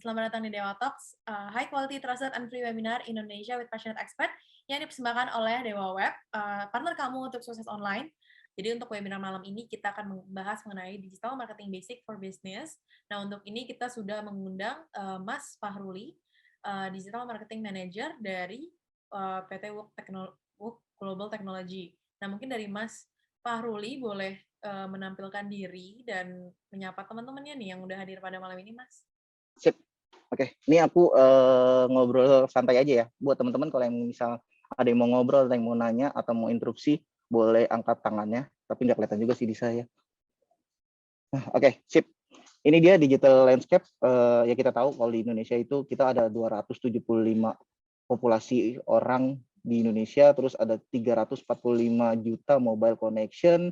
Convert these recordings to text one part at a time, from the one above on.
Selamat datang di Dewa Talks, high quality, trusted, and free webinar Indonesia with passionate expert yang dipersembahkan oleh Dewa Web, partner kamu untuk sukses online. Jadi untuk webinar malam ini kita akan membahas mengenai digital marketing basic for business. Nah untuk ini kita sudah mengundang Mas Fahruli, digital marketing manager dari PT Wook Global Technology. Nah mungkin dari Mas Fahruli boleh menampilkan diri dan menyapa teman-temannya nih yang udah hadir pada malam ini, Mas. Sip. Oke, ini aku ngobrol santai aja ya. Buat teman-teman kalau yang misal ada yang mau ngobrol, ada yang mau nanya, atau mau interupsi, boleh angkat tangannya. Tapi nggak kelihatan juga sih di saya. Oke, sip. Ini dia digital landscape. Ya kita tahu kalau di Indonesia itu kita ada 275 populasi orang di Indonesia, terus ada 345 juta mobile connection.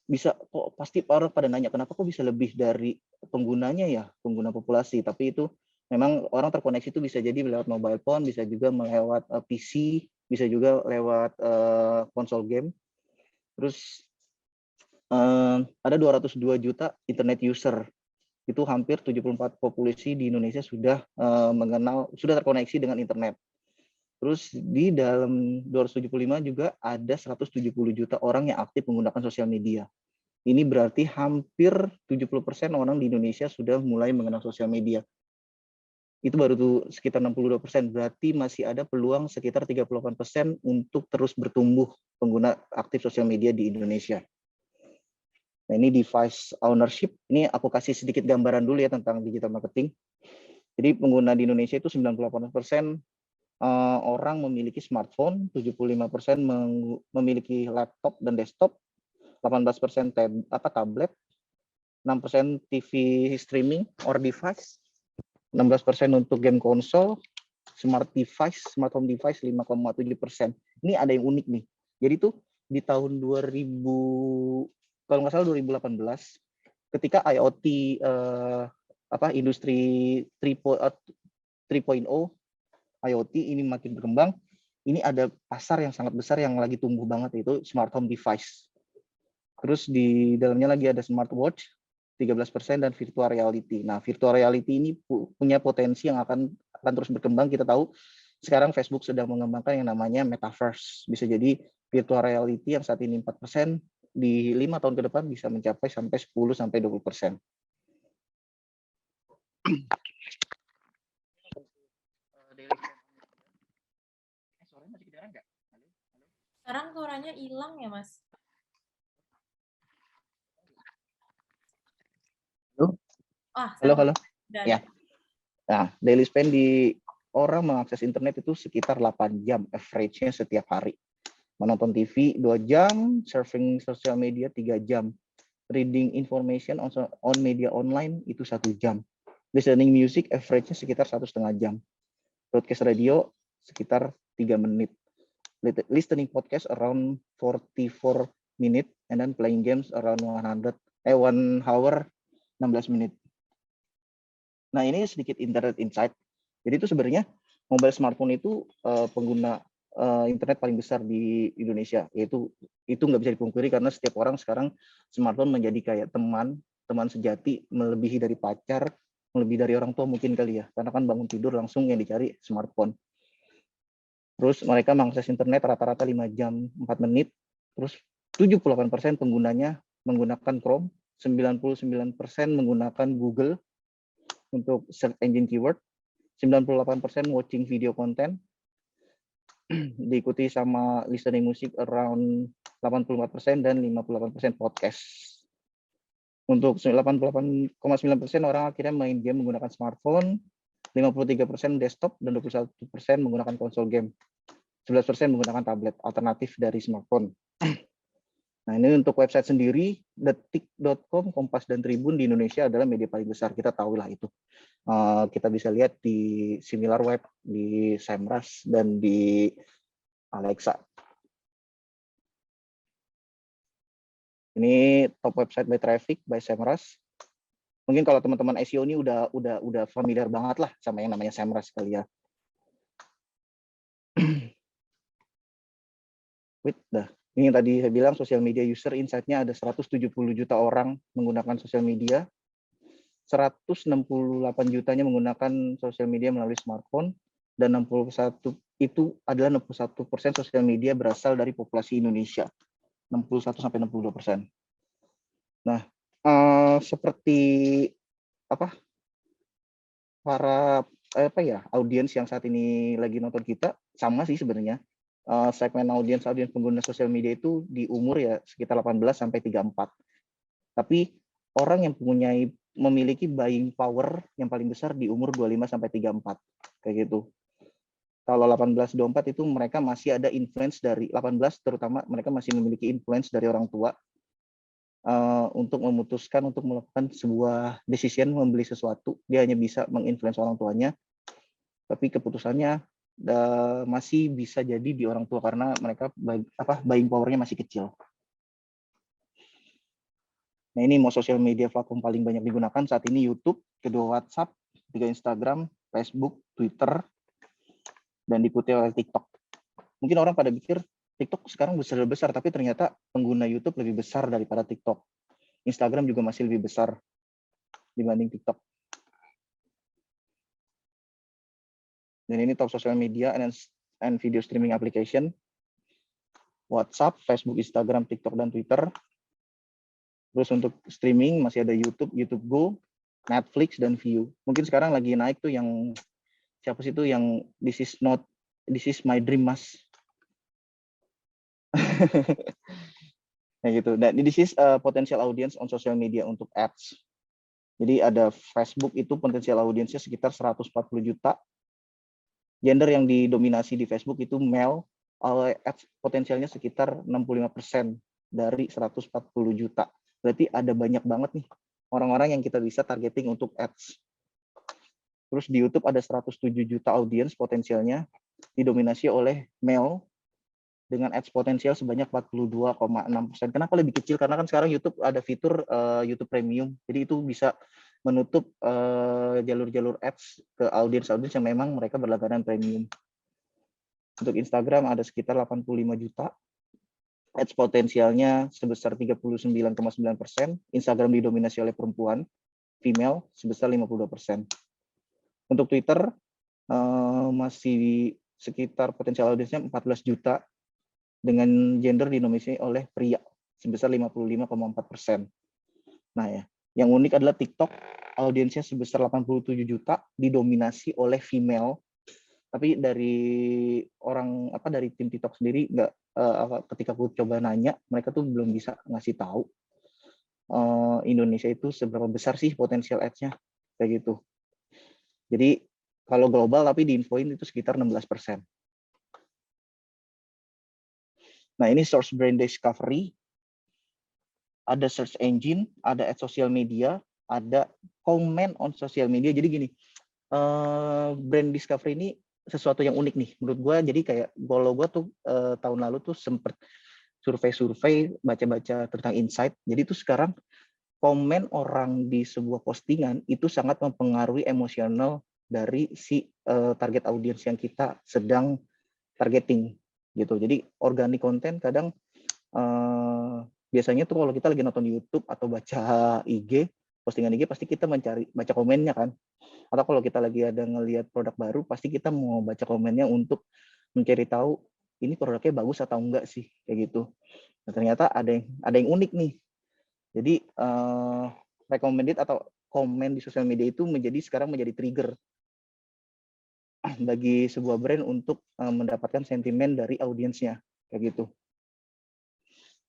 Bisa kok pasti orang pada nanya kenapa kok bisa lebih dari penggunanya ya, pengguna populasi, tapi itu memang orang terkoneksi itu bisa jadi lewat mobile phone, bisa juga melewat PC, bisa juga lewat konsol game. Terus ada 202 juta internet user, itu hampir 74 populasi di Indonesia sudah sudah terkoneksi dengan internet. Terus di dalam 275 juga ada 170 juta orang yang aktif menggunakan sosial media. Ini berarti hampir 70% orang di Indonesia sudah mulai mengenal sosial media. Itu baru tuh sekitar 62%, berarti masih ada peluang sekitar 38% untuk terus bertumbuh pengguna aktif sosial media di Indonesia. Nah, ini device ownership, ini aku kasih sedikit gambaran dulu ya tentang digital marketing. Jadi pengguna di Indonesia itu 98% orang memiliki smartphone, 75% memiliki laptop dan desktop, 18% tablet, 6% TV streaming or device, 16% untuk game konsol, smart home device 5,7%. Ini ada yang unik nih. Jadi tuh di tahun 2000, kalau nggak salah 2018, ketika IoT industri 3.0 IoT ini makin berkembang, ini ada pasar yang sangat besar yang lagi tumbuh banget, yaitu smart home device. Terus di dalamnya lagi ada smartwatch 13% dan virtual reality. Nah, virtual reality ini punya potensi yang akan terus berkembang. Kita tahu sekarang Facebook sedang mengembangkan yang namanya metaverse. Bisa jadi virtual reality yang saat ini 4%, di 5 tahun ke depan bisa mencapai sampai 10-20%. Sekarang suaranya hilang ya, Mas? Halo. Ya. Nah, daily spend di orang mengakses internet itu sekitar 8 jam average-nya setiap hari. Menonton TV 2 jam, surfing sosial media 3 jam. Reading information on media online itu 1 jam. Listening music average-nya sekitar 1,5 jam. Broadcast radio sekitar 3 menit. Listening podcast around 44 minutes and then playing games around 1 hour 16 menit. Nah, ini sedikit internet insight. Jadi itu sebenarnya mobile smartphone itu pengguna internet paling besar di Indonesia. Itu nggak bisa dipungkiri karena setiap orang sekarang smartphone menjadi kayak teman sejati, melebihi dari pacar, melebihi dari orang tua mungkin kali ya. Karena kan bangun tidur langsung yang dicari smartphone. Terus mereka mengakses internet rata-rata 5 jam 4 menit. Terus 78% penggunanya menggunakan Chrome, 99% menggunakan Google untuk search engine keyword, 98% watching video content, diikuti sama listening music around 84% dan 58% podcast. Untuk 88,9% orang akhirnya main game menggunakan smartphone, 53% desktop, dan 21% menggunakan konsol game. 11% menggunakan tablet alternatif dari smartphone. Nah, ini untuk website sendiri, detik.com, Kompas, dan Tribun di Indonesia adalah media paling besar. Kita tahu lah itu. Kita bisa lihat di SimilarWeb, di Semrush, dan di Alexa. Ini top website by traffic by Semrush. Mungkin kalau teman-teman SEO ini udah familiar banget lah sama yang namanya Semrush kali ya. Ini yang tadi saya bilang social media user insight-nya ada 170 juta orang menggunakan sosial media. 168 jutanya menggunakan sosial media melalui smartphone, dan 61 itu adalah 61% sosial media berasal dari populasi Indonesia. 61-62%. Nah, seperti apa para audiens yang saat ini lagi nonton kita sama sih sebenarnya. Segmen audiens pengguna sosial media itu di umur ya sekitar 18 sampai 34. Tapi orang yang memiliki buying power yang paling besar di umur 25 sampai 34 kayak gitu. Kalau 18-24 itu mereka masih ada influence dari 18, terutama mereka masih memiliki influence dari orang tua untuk memutuskan untuk melakukan sebuah decision membeli sesuatu. Dia hanya bisa menginfluence orang tuanya, tapi keputusannya masih bisa jadi di orang tua karena mereka buying powernya masih kecil. Nah, ini mau sosial media platform paling banyak digunakan saat ini YouTube, kedua WhatsApp, ketiga Instagram, Facebook, Twitter, dan diikuti oleh TikTok. Mungkin orang pada pikir TikTok sekarang besar, tapi ternyata pengguna YouTube lebih besar daripada TikTok. Instagram juga masih lebih besar dibanding TikTok. Dan ini top social media and video streaming application. WhatsApp, Facebook, Instagram, TikTok, dan Twitter. Terus untuk streaming masih ada YouTube, YouTube Go, Netflix, dan View. Mungkin sekarang lagi naik tuh yang siapa sih itu yang This is my dream, Mas. Nah gitu. Dan this is potential audience on social media untuk ads. Jadi ada Facebook itu potensial audiensnya sekitar 140 juta. Gender yang didominasi di Facebook itu male, ads potensialnya sekitar 65% dari 140 juta. Berarti ada banyak banget nih orang-orang yang kita bisa targeting untuk ads. Terus di YouTube ada 107 juta audiens potensialnya didominasi oleh male dengan ads potensial sebanyak 42,6%. Kenapa lebih kecil? Karena kan sekarang YouTube ada fitur YouTube Premium. Jadi itu bisa menutup jalur-jalur ads ke audiens-audiens yang memang mereka berlangganan premium. Untuk Instagram ada sekitar 85 juta. Ads potensialnya sebesar 39,9%. Instagram didominasi oleh perempuan, female, sebesar 52%. Untuk Twitter masih sekitar potensial audiensnya 14 juta dengan gender didominasi oleh pria sebesar 55,4%. Nah ya, yang unik adalah TikTok audiensnya sebesar 87 juta didominasi oleh female. Tapi dari tim TikTok sendiri ketika aku coba nanya, mereka tuh belum bisa ngasih tahu Indonesia itu seberapa besar sih potensial ads-nya kayak gitu. Jadi kalau global tapi diinfoin itu sekitar 16%. Nah, ini source brand discovery, ada search engine, ada ads social media, ada comment on social media. Jadi gini, brand discovery ini sesuatu yang unik nih menurut gue. Jadi kayak kalau gue tuh tahun lalu tuh sempet survei baca-baca tentang insight. Jadi tuh sekarang komen orang di sebuah postingan itu sangat mempengaruhi emosional dari si target audiens yang kita sedang targeting gitu. Jadi organic content kadang biasanya tuh kalau kita lagi nonton YouTube atau baca IG, postingan IG pasti kita baca komennya kan. Atau kalau kita lagi ada ngelihat produk baru, pasti kita mau baca komennya untuk mencari tahu ini produknya bagus atau enggak sih, kayak gitu. Nah, ternyata ada yang unik nih. Jadi recommended atau komen di sosial media itu sekarang menjadi trigger bagi sebuah brand untuk mendapatkan sentimen dari audiensnya, kayak gitu.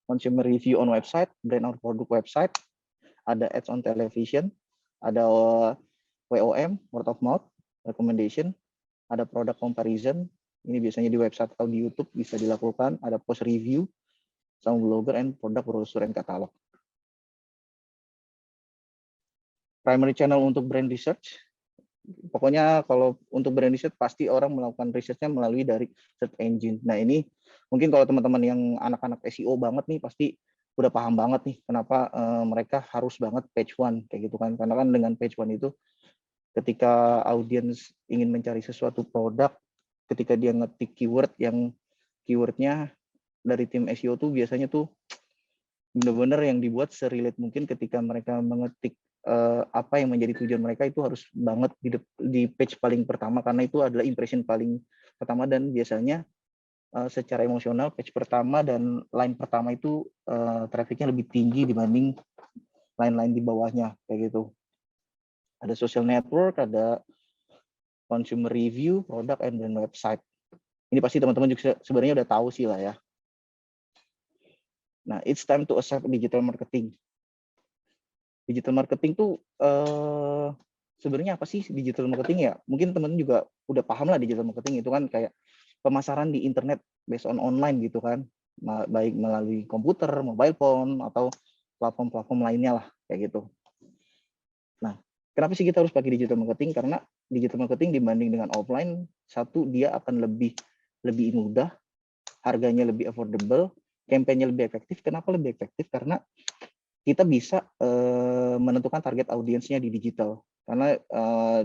Consumer review on website, brand or product website, ada ads on television, ada WOM, word of mouth, recommendation, ada product comparison, ini biasanya di website atau di YouTube bisa dilakukan, ada post review, sama blogger and product brochure and catalog. Primary channel untuk brand research, pokoknya kalau untuk brand research pasti orang melakukan research-nya melalui dari search engine. Nah ini mungkin kalau teman-teman yang anak-anak SEO banget nih pasti udah paham banget nih kenapa mereka harus banget page one kayak gitu kan. Karena kan dengan page one itu ketika audiens ingin mencari sesuatu produk, ketika dia ngetik keywordnya dari tim SEO tuh biasanya tuh benar-benar yang dibuat serelate mungkin ketika mereka mengetik apa yang menjadi tujuan mereka itu harus banget di page paling pertama, karena itu adalah impression paling pertama, dan biasanya secara emosional page pertama dan line pertama itu trafficnya lebih tinggi dibanding line-line di bawahnya kayak gitu. Ada social network, ada consumer review, product, and brand website. Ini pasti teman-teman juga sebenarnya udah tahu sih lah ya. Nah, it's time to accept digital marketing. Digital marketing tuh sebenarnya apa sih digital marketing ya? Mungkin teman-teman juga udah paham lah digital marketing itu kan kayak pemasaran di internet based on online gitu kan. Baik melalui komputer, mobile phone, atau platform-platform lainnya lah kayak gitu. Nah, kenapa sih kita harus pakai digital marketing? Karena digital marketing dibanding dengan offline, satu dia akan lebih mudah, harganya lebih affordable, campaign-nya lebih efektif. Kenapa lebih efektif? Karena kita bisa menentukan target audiensnya di digital. Karena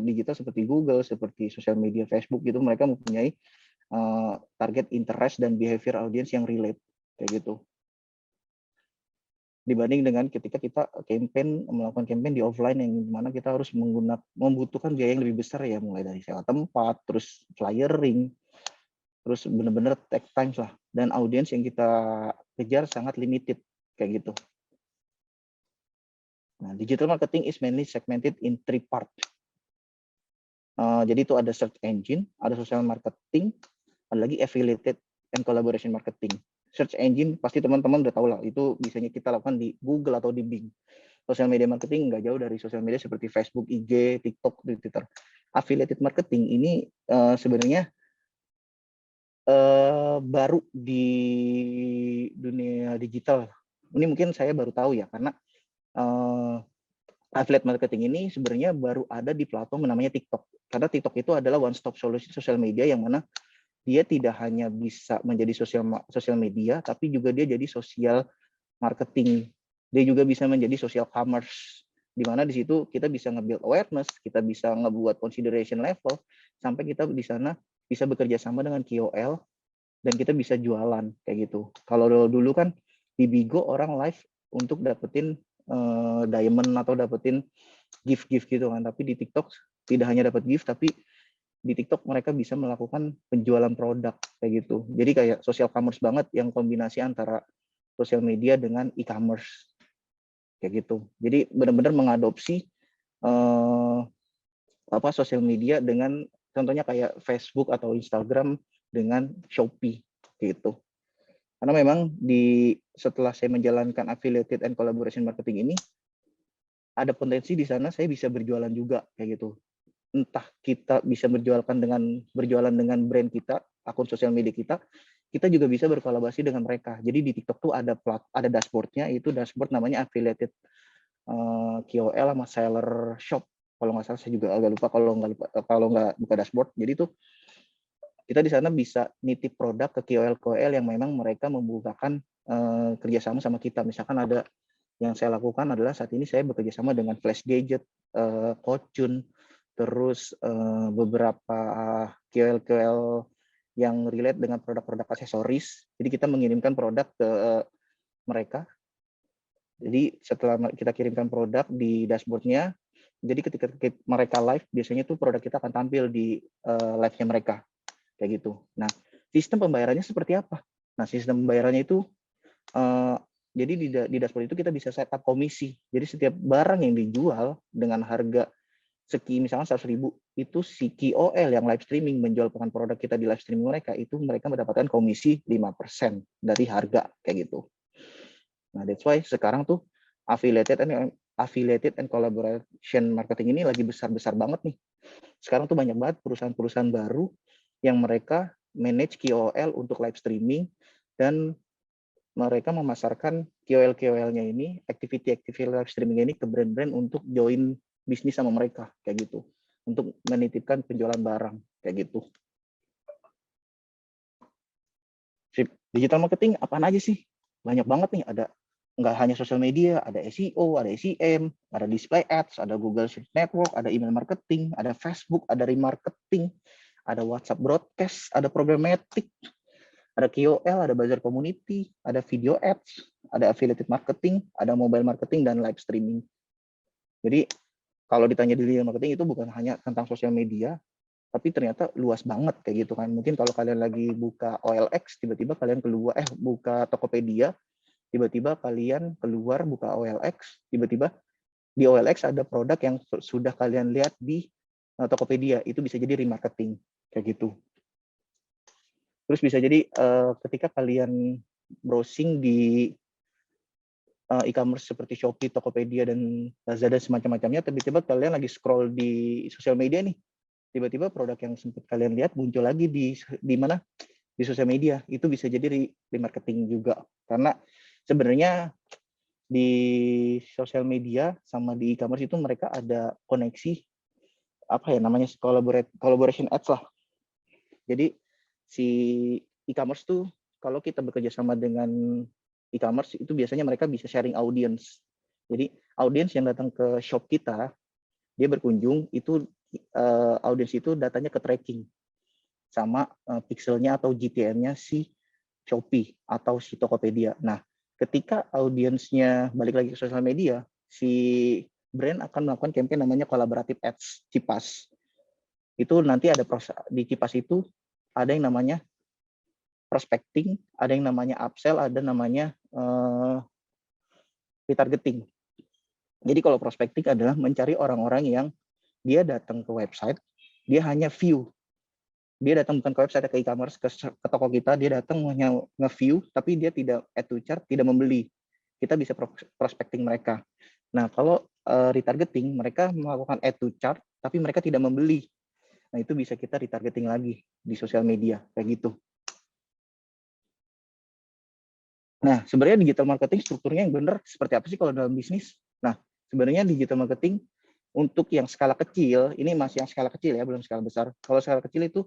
digital seperti Google, seperti sosial media Facebook gitu, mereka mempunyai target interest dan behavior audience yang relate kayak gitu. Dibanding dengan ketika kita melakukan campaign di offline yang dimana kita harus membutuhkan biaya yang lebih besar ya, mulai dari sewa tempat, terus flyering, terus benar-benar take time lah, dan audiens yang kita kejar sangat limited kayak gitu. Nah, digital marketing is mainly segmented in 3 part. Jadi itu ada search engine, ada social marketing, ada lagi affiliated and collaboration marketing. Search engine pasti teman-teman udah tahu lah, itu biasanya kita lakukan di Google atau di Bing. Social media marketing nggak jauh dari sosial media seperti Facebook, IG, TikTok, Twitter. Affiliated marketing ini sebenarnya baru di dunia digital. Ini mungkin saya baru tahu ya, karena affiliate marketing ini sebenarnya baru ada di platform namanya TikTok. Karena TikTok itu adalah one stop solution sosial media yang mana dia tidak hanya bisa menjadi sosial media, tapi juga dia jadi sosial marketing. Dia juga bisa menjadi social commerce, di mana di situ kita bisa nge-build awareness, kita bisa ngebuat consideration level, sampai kita di sana bisa bekerja sama dengan KOL, dan kita bisa jualan kayak gitu. Kalau dulu kan di Bigo orang live untuk dapetin diamond atau dapetin gift gitu kan, tapi di TikTok tidak hanya dapat gift, tapi di TikTok mereka bisa melakukan penjualan produk kayak gitu. Jadi kayak social commerce banget yang kombinasi antara sosial media dengan e-commerce kayak gitu. Jadi benar-benar mengadopsi sosial media dengan contohnya kayak Facebook atau Instagram dengan Shopee gitu. Karena memang setelah saya menjalankan affiliated and collaboration marketing ini, ada potensi di sana saya bisa berjualan juga kayak gitu. Entah kita bisa berjualan dengan brand kita, akun sosial media kita juga bisa berkolaborasi dengan mereka. Jadi di TikTok tuh ada dashboard-nya, itu dashboard namanya affiliated KOL sama seller shop. Kalau nggak salah, saya juga agak lupa kalau nggak buka dashboard. Jadi tuh kita di sana bisa nitip produk ke KOL yang memang mereka membukakan kerjasama sama kita. Misalkan ada yang saya lakukan adalah saat ini saya bekerja sama dengan Flash Gadget, Fortune, terus beberapa KOL yang relate dengan produk-produk aksesoris. Jadi kita mengirimkan produk ke mereka. Jadi setelah kita kirimkan produk di dashboard-nya, jadi ketika mereka live, biasanya tuh produk kita akan tampil di live-nya mereka. Kayak gitu. Nah, sistem pembayarannya seperti apa? Nah, sistem pembayarannya itu, jadi di dashboard itu kita bisa setup komisi. Jadi setiap barang yang dijual dengan harga misalnya 100.000, itu si KOL yang live streaming menjual produk kita di live streaming mereka, itu mereka mendapatkan komisi 5% dari harga, kayak gitu. Nah, that's why sekarang tuh affiliated and collaboration marketing ini lagi besar-besar banget nih. Sekarang tuh banyak banget perusahaan-perusahaan baru yang mereka manage KOL untuk live streaming, dan mereka memasarkan KOL-nya ini, activity live streaming ini ke brand-brand untuk join bisnis sama mereka, kayak gitu. Untuk menitipkan penjualan barang, kayak gitu. Digital marketing apaan aja sih? Banyak banget nih, ada nggak hanya sosial media, ada SEO, ada SEM, ada display ads, ada Google Search Network, ada email marketing, ada Facebook, ada remarketing, ada WhatsApp broadcast, ada programmatic, ada KOL, ada buzzer community, ada video ads, ada affiliated marketing, ada mobile marketing, dan live streaming. Jadi kalau ditanya di digital marketing itu bukan hanya tentang sosial media, tapi ternyata luas banget kayak gitu kan. Mungkin kalau kalian lagi buka OLX, tiba-tiba kalian keluar, buka Tokopedia, tiba-tiba kalian keluar buka OLX, tiba-tiba di OLX ada produk yang sudah kalian lihat di Tokopedia, itu bisa jadi remarketing kayak gitu. Terus bisa jadi ketika kalian browsing di e-commerce seperti Shopee, Tokopedia, dan Lazada semacam-macamnya, tiba-tiba kalian lagi scroll di sosial media nih, tiba-tiba produk yang sempat kalian lihat muncul lagi di mana? Di sosial media. Itu bisa jadi remarketing juga. Karena sebenarnya di sosial media sama di e-commerce itu mereka ada koneksi, apa ya namanya, collaboration ads lah. Jadi si e-commerce tuh kalau kita bekerja sama dengan e-commerce itu biasanya mereka bisa sharing audience. Jadi audience yang datang ke shop kita, dia berkunjung, itu audience itu datanya ke tracking sama pixelnya atau GTM-nya si Shopee atau si Tokopedia. Nah, ketika audiensnya balik lagi ke sosial media, si brand akan melakukan campaign namanya collaborative ads, CIPAS. Itu nanti ada proses di CIPAS itu ada yang namanya prospecting, ada yang namanya upsell, ada namanya retargeting. Jadi kalau prospecting adalah mencari orang-orang yang dia datang ke website, dia hanya view. Dia datang bukan ke website, ke e-commerce, ke toko kita, dia datang hanya nge-view, tapi dia tidak add to chart, tidak membeli. Kita bisa prospecting mereka. Nah, kalau retargeting, mereka melakukan add to chart, tapi mereka tidak membeli. Nah, itu bisa kita retargeting lagi di sosial media, kayak gitu. Nah, sebenarnya digital marketing strukturnya yang benar seperti apa sih kalau dalam bisnis? Nah, sebenarnya digital marketing untuk yang skala kecil, ini masih yang skala kecil ya, belum skala besar. Kalau skala kecil itu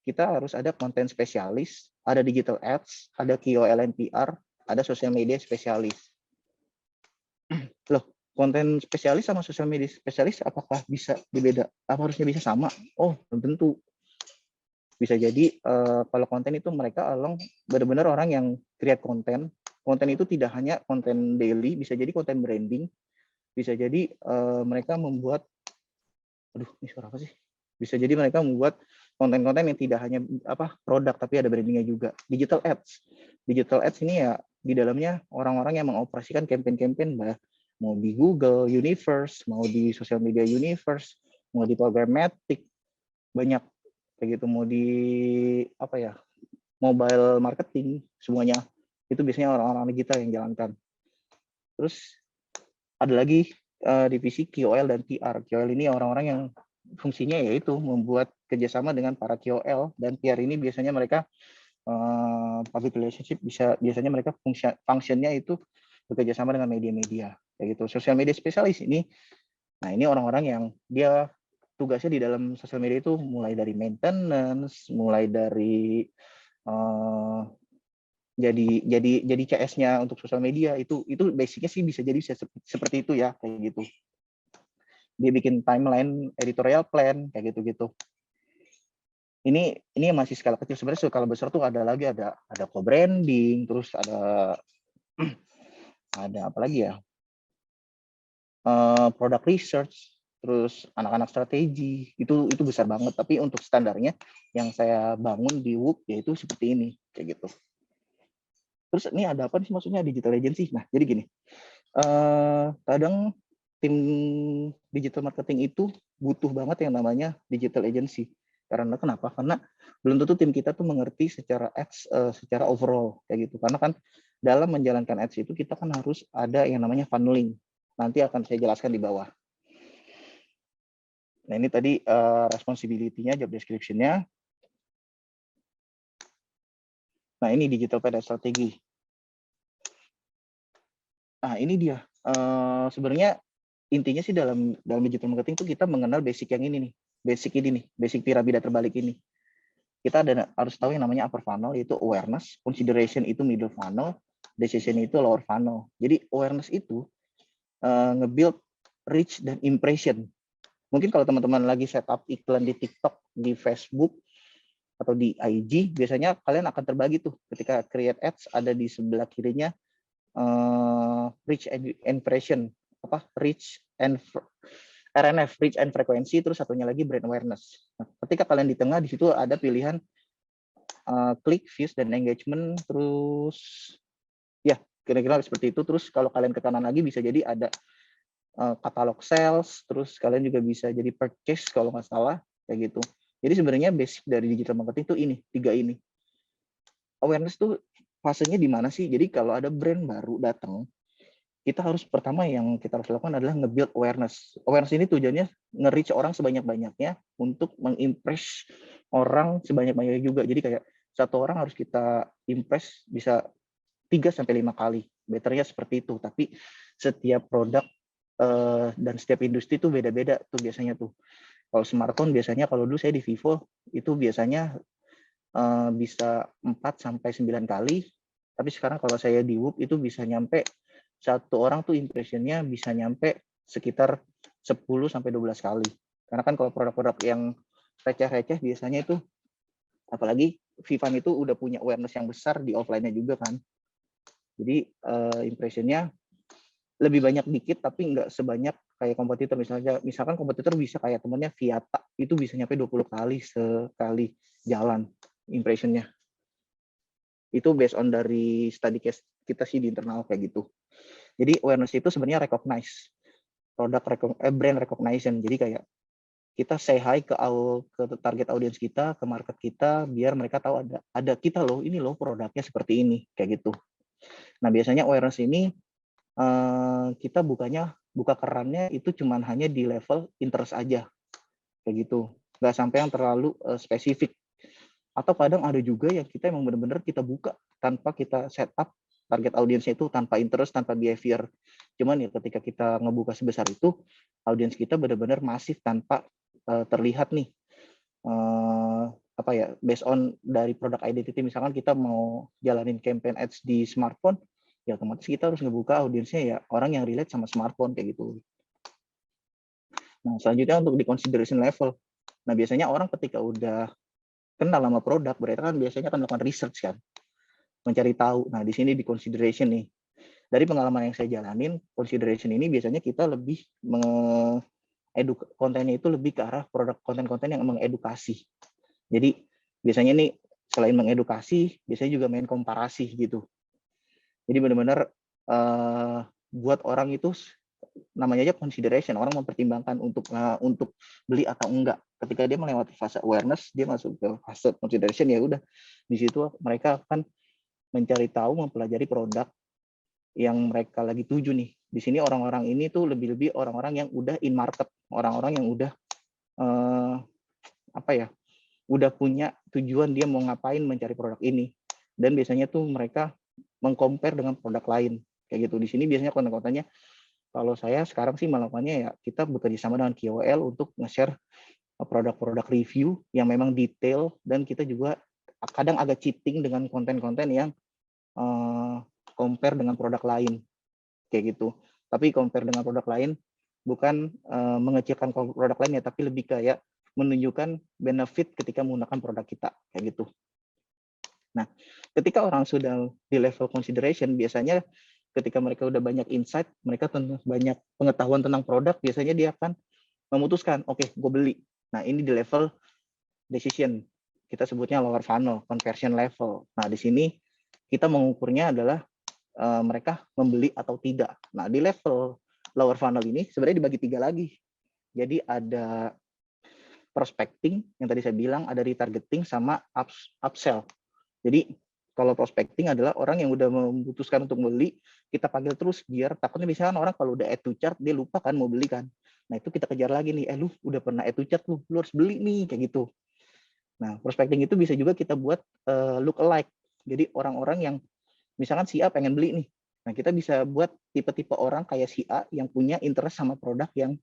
kita harus ada konten spesialis, ada digital ads, ada KOL and PR, ada social media spesialis. Loh, konten spesialis sama social media spesialis apakah bisa dibeda? Apa harusnya bisa sama? Oh, belum tentu. Bisa jadi kalau konten itu mereka benar-benar orang yang create konten. Konten itu tidak hanya konten daily, bisa jadi konten branding, bisa jadi mereka membuat, aduh ini suara apa sih? Bisa jadi mereka membuat konten-konten yang tidak hanya produk, tapi ada brandingnya juga. Digital ads ini ya di dalamnya orang-orang yang mengoperasikan campaign-campaign, mau di Google Universe, mau di social media universe, mau di programmatic, banyak kayak gitu, mau di mobile marketing, semuanya itu biasanya orang-orang digital yang jalankan. Terus ada lagi divisi KOL dan PR. KOL ini orang-orang yang fungsinya yaitu membuat kerjasama dengan para KOL, dan PR ini biasanya mereka public relationship, biasanya mereka fungsinya itu bekerja sama dengan media-media kayak gitu. Social media spesialis ini, nah ini orang-orang yang dia tugasnya di dalam sosial media itu mulai dari maintenance, mulai dari jadi CS-nya untuk sosial media, itu basicnya sih bisa jadi seperti itu ya, kayak gitu. Dia bikin timeline, editorial plan, kayak gitu-gitu. Ini masih skala kecil. Sebenarnya skala besar tuh ada co-branding, terus ada apa lagi ya? Product research, terus anak-anak strategi, itu besar banget. Tapi untuk standarnya yang saya bangun di WUP yaitu seperti ini, kayak gitu. Terus ini ada apa sih maksudnya digital agency? Nah, jadi gini, kadang tim digital marketing itu butuh banget yang namanya digital agency. Karena kenapa? Karena belum tentu tim kita tuh mengerti secara ads, secara overall kayak gitu. Karena kan dalam menjalankan ads itu kita kan harus ada yang namanya funneling. Nanti akan saya jelaskan di bawah. Nah, ini tadi responsibility-nya, job description-nya. Nah, ini digital plan dan strategi. Nah, ini dia. Sebenarnya intinya sih dalam digital marketing itu kita mengenal basic yang ini nih. Basic piramida terbalik ini. Kita harus tahu yang namanya upper funnel, yaitu awareness, consideration itu middle funnel, decision itu lower funnel. Jadi awareness itu nge-build reach dan impression. Mungkin kalau teman-teman lagi setup iklan di TikTok, di Facebook, atau di IG, biasanya kalian akan terbagi tuh ketika create ads, ada di sebelah kirinya reach and impression, reach and RNF, reach and frequency, terus satunya lagi brand awareness. Nah, ketika kalian di tengah, di situ ada pilihan klik, views, dan engagement, terus ya kira-kira seperti itu. Terus kalau kalian ke kanan lagi bisa jadi ada katalog sales, terus kalian juga bisa jadi purchase kalau nggak salah, kayak gitu. Jadi sebenarnya basic dari digital marketing itu ini, 3 ini. Awareness tuh fasenya di mana sih? Jadi kalau ada brand baru datang, kita harus pertama yang kita harus lakukan adalah nge-build awareness. Awareness ini tujuannya nge-reach orang sebanyak-banyaknya untuk mengimpress orang sebanyak-banyaknya juga. Jadi kayak satu orang harus kita impress bisa 3 sampai 5 kali. Betternya seperti itu. Tapi setiap produk dan setiap industri itu beda-beda tuh biasanya tuh. Kalau smartphone biasanya kalau dulu saya di Vivo itu biasanya bisa 4 sampai 9 kali. Tapi sekarang kalau saya di Whoop itu bisa nyampe satu orang tuh impression-nya bisa nyampe sekitar 10 sampai 12 kali. Karena kan kalau produk-produk yang receh-receh biasanya itu, apalagi Vivan itu udah punya awareness yang besar di offline-nya juga kan. Jadi impression-nya lebih banyak dikit tapi nggak sebanyak kayak kompetitor. Misalkan kompetitor bisa kayak temennya Viata, itu bisa nyampe 20 kali sekali jalan impression-nya. Itu based on dari study case kita sih di internal kayak gitu. Jadi awareness itu sebenarnya recognize brand recognition. Jadi kayak kita say hi ke target audience kita, ke market kita, biar mereka tahu ada kita loh, ini loh produknya seperti ini, kayak gitu. Nah biasanya awareness ini kita buka kerannya itu cuman hanya di level interest aja, kayak gitu. Nggak sampai yang terlalu spesifik. Atau kadang ada juga yang kita emang benar-benar kita buka tanpa kita set up target audiensnya itu tanpa interest, tanpa behavior. Cuman ya ketika kita ngebuka sebesar itu, audiens kita benar-benar masif tanpa terlihat nih based on dari produk identity. Misalkan kita mau jalanin campaign ads di smartphone, ya otomatis kita harus ngebuka audiensnya ya orang yang relate sama smartphone kayak gitu. Nah selanjutnya untuk di consideration level. Nah biasanya orang ketika udah kenal sama produk, berarti kan biasanya akan melakukan research kan, mencari tahu. Nah, di sini di consideration nih. Dari pengalaman yang saya jalanin, consideration ini biasanya kita lebih kontennya itu lebih ke arah produk konten-konten yang mengedukasi. Jadi biasanya nih selain mengedukasi, biasanya juga main komparasi gitu. Jadi benar-benar buat orang itu namanya aja consideration, orang mempertimbangkan untuk beli atau enggak. Ketika dia melewati fase awareness, dia masuk ke fase consideration, ya udah di situ mereka akan mencari tahu, mempelajari produk yang mereka lagi tuju nih. Di sini orang-orang ini tuh lebih-lebih orang-orang yang udah in market, orang-orang yang udah udah punya tujuan dia mau ngapain mencari produk ini. Dan biasanya tuh mereka meng-compare dengan produk lain kayak gitu. Di sini biasanya konten-kontennya, kalau saya sekarang sih melakukannya ya kita bekerja sama dengan KOL untuk nge-share produk-produk review yang memang detail, dan kita juga kadang agak cheating dengan konten-konten yang compare dengan produk lain kayak gitu. Tapi compare dengan produk lain bukan mengecilkan produk lainnya, tapi lebih kayak menunjukkan benefit ketika menggunakan produk kita kayak gitu. Nah, ketika orang sudah di level consideration, biasanya ketika mereka udah banyak insight, mereka banyak pengetahuan tentang produk, biasanya dia akan memutuskan, oke, gue beli. Nah, ini di level decision. Kita sebutnya lower funnel, conversion level. Nah, di sini kita mengukurnya adalah mereka membeli atau tidak. Nah, di level lower funnel ini sebenarnya dibagi 3 lagi. Jadi ada prospecting, yang tadi saya bilang, ada retargeting, sama upsell. Jadi kalau prospecting adalah orang yang udah memutuskan untuk beli, kita panggil terus biar takutnya misalkan orang kalau udah add to cart dia lupa kan mau beli kan. Nah itu kita kejar lagi nih, lu udah pernah add to cart, lu harus beli nih kayak gitu. Nah prospecting itu bisa juga kita buat look alike. Jadi orang-orang yang misalkan si A pengen beli nih, nah kita bisa buat tipe-tipe orang kayak si A yang punya interest sama produk yang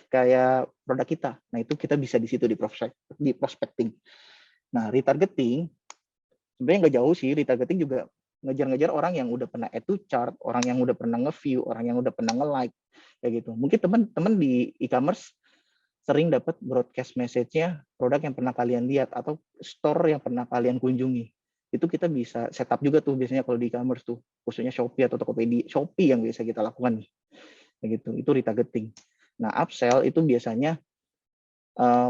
kayak produk kita. Nah itu kita bisa di situ di prospecting. Nah retargeting sebenarnya nggak jauh sih, retargeting juga ngejar-ngejar orang yang udah pernah add to chart, orang yang udah pernah nge-view, orang yang udah pernah nge-like, kayak gitu. Mungkin teman-teman di e-commerce sering dapat broadcast message-nya produk yang pernah kalian lihat atau store yang pernah kalian kunjungi. Itu kita bisa setup juga tuh biasanya kalau di e-commerce tuh, khususnya Shopee atau Tokopedia. Shopee yang biasa kita lakukan. kayak gitu. Itu retargeting. Nah, upsell itu biasanya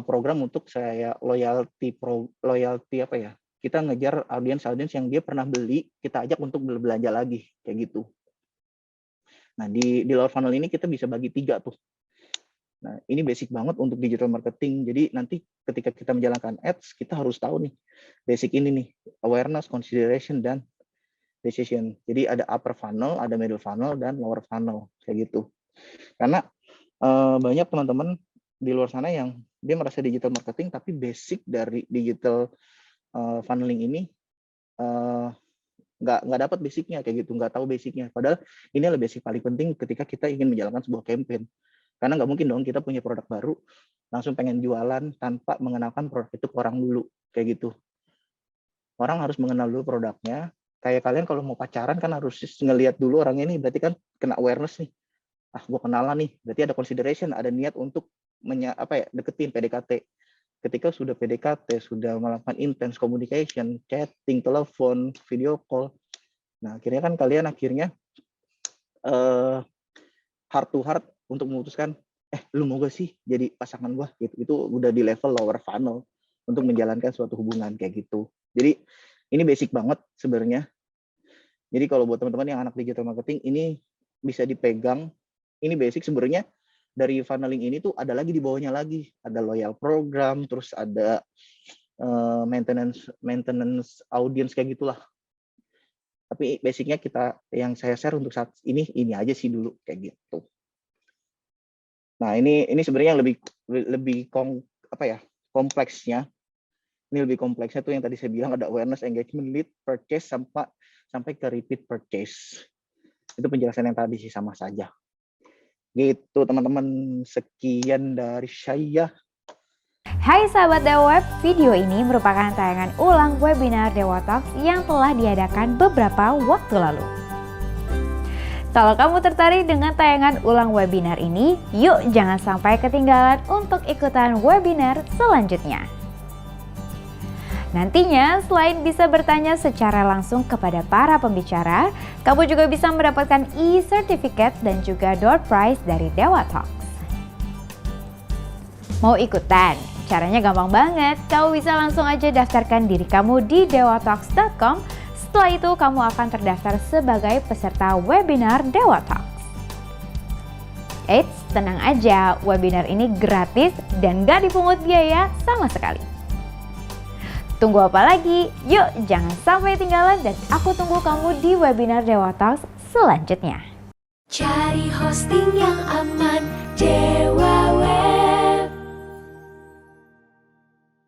program untuk saya loyalty apa ya? Kita ngejar audiens yang dia pernah beli, kita ajak untuk berbelanja lagi, kayak gitu. Nah, di lower funnel ini kita bisa bagi 3 tuh. Nah, ini basic banget untuk digital marketing. Jadi nanti ketika kita menjalankan ads, kita harus tahu nih, basic ini nih, awareness, consideration, dan decision. Jadi ada upper funnel, ada middle funnel, dan lower funnel, kayak gitu. Karena banyak teman-teman di luar sana yang dia merasa digital marketing, tapi basic dari digital funneling ini nggak dapat basicnya, kayak gitu, nggak tahu basicnya. Padahal ini adalah basic paling penting ketika kita ingin menjalankan sebuah campaign. Karena nggak mungkin dong kita punya produk baru, langsung pengen jualan tanpa mengenalkan produk itu ke orang dulu, kayak gitu. Orang harus mengenal dulu produknya. Kayak kalian kalau mau pacaran kan harus ngelihat dulu orangnya nih, berarti kan kena awareness nih. Gue kenalan nih, berarti ada consideration, ada niat untuk deketin PDKT. Ketika sudah PDKT, sudah melakukan intense communication, chatting, telepon, video call. Nah, akhirnya kan kalian heart to heart untuk memutuskan, lu mau gak sih jadi pasangan gue? Gitu. Itu udah di level lower funnel untuk menjalankan suatu hubungan kayak gitu. Jadi ini basic banget sebenarnya. Jadi kalau buat teman-teman yang anak digital marketing, ini bisa dipegang. Ini basic sebenarnya. Dari funneling ini tuh ada lagi di bawahnya lagi. Ada loyal program, terus ada maintenance audience kayak gitulah. Tapi basicnya yang saya share untuk saat ini aja sih dulu kayak gitu. Nah, ini sebenarnya lebih kompleksnya. Ini lebih kompleksnya tuh yang tadi saya bilang ada awareness, engagement, lead, purchase sampai ke repeat purchase. Itu penjelasan yang tadi sih sama saja. Gitu teman-teman, sekian dari saya. Hai sahabat Dewa Web, video ini merupakan tayangan ulang webinar Dewa Talks yang telah diadakan beberapa waktu lalu. Kalau kamu tertarik dengan tayangan ulang webinar ini, yuk jangan sampai ketinggalan untuk ikutan webinar selanjutnya. Nantinya, selain bisa bertanya secara langsung kepada para pembicara, kamu juga bisa mendapatkan e-certificate dan juga door prize dari Dewa Talks. Mau ikutan? Caranya gampang banget, kamu bisa langsung aja daftarkan diri kamu di dewatalks.com. Setelah itu, kamu akan terdaftar sebagai peserta webinar Dewa Talks. Eits, tenang aja, webinar ini gratis dan gak dipungut biaya sama sekali. Tunggu apa lagi? Yuk, jangan sampai ketinggalan dan aku tunggu kamu di webinar Dewa Talks selanjutnya. Cari hosting yang aman, Dewa